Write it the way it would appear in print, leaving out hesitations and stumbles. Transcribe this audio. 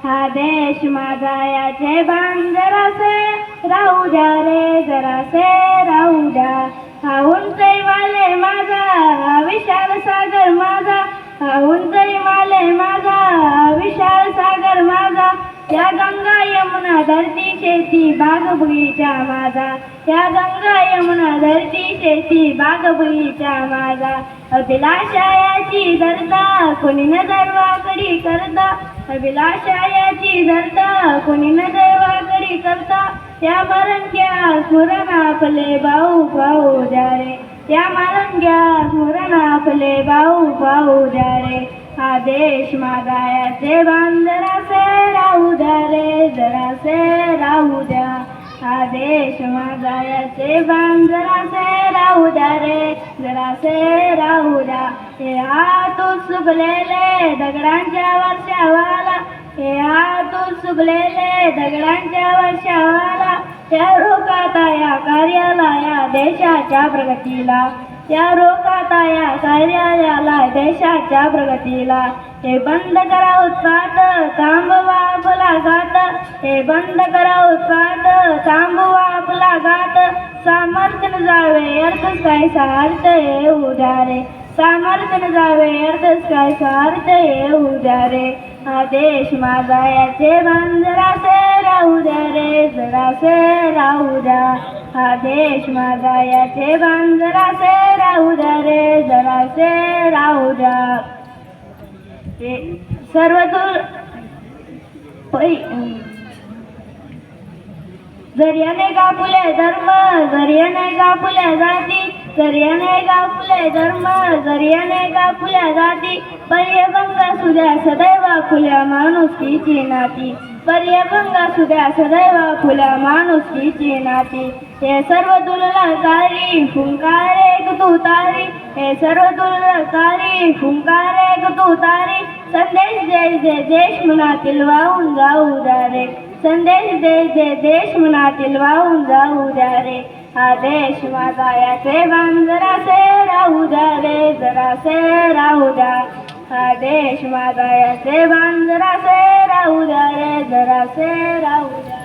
हा देश माझा याचे भान जरासे राहू द्या रे, जरासे राहू द्या. हा उंचई वाले माझा, हा विशाल सागर माझा, हा उंचई वाले माझा, हा विशाल सागर माझा. या गंगा यमुना धरती शेती बाग बगीचा माझा, या गंगा यमुना धरती शेती बाग बगीचा माझा. अभिलाषायाची धरता कोणी नजर वाकडी करता, अभिलाषायाची धरता कोणी नजर वाकडी करता. या मरंग्या स्मरण आपले भाऊ भाऊ द्या रे, या मरंग्या स्मरण आपले भाऊ भाऊ द्या रे. हा देश माझा याचे भान जरासे राहू द्या रे, जरासे राहू द्या. हा देश माझा याचे भान जरासे राहू द्या रे, जरासे राहू द्या. हे हातून सुकलेले दगडांच्या वर्षावाला, हे हातून सुकलेले दगडांच्या वर्षावाला. त्या रोखाता या कार्याला, या देशाच्या प्रगतीला, या रोखाता या कार्याला, देशाच्या प्रगतीला. हे बंद करा उत्पात, थांबवा आपला घात, हे बंद करा उत्पात, थांबवा आपला घात. सामर्थ्य न जावे व्यर्थच काय स्वार्थ येऊ द्या रे, सामर्थ्य न जावे व्यर्थच काय स्वार्थ येऊ द्या रे. हा देश माझा याचे भान जरासे राहू द्या रे, जरासे राहू द्या. हा देश माझा याचे भान जरासे राहू द्या रे, जरासे राहू द्या. सर्वतुल जर्याने गापुले धर्म, जर्याने गापुल्या जाती, जर्याने गापुले धर्म, जर्याने गापुल्या जाती. पर्यभंग सुद्या सदैव खुल्या माणुसकीची नाती, पर्यभंग सुद्या सदैव खुल्या माणुसकीची नाती. हे सर्व दुर्लकारी फुंकारे तुतारी, हे सर्व दुर्लकारी फुंकारे तुतारी. संदेश दे दे देश मनातील वाहून जाऊ द्या रे, संदेश दे दे देश मनातील वाहून जाऊ द्या रे. हा देश माझा याचे भान जरासे राहू द्या रे, जरासे राहू द्या. हा देश माझा याचे भान जरासे राहू द्या रे, जरासे राहू द्या.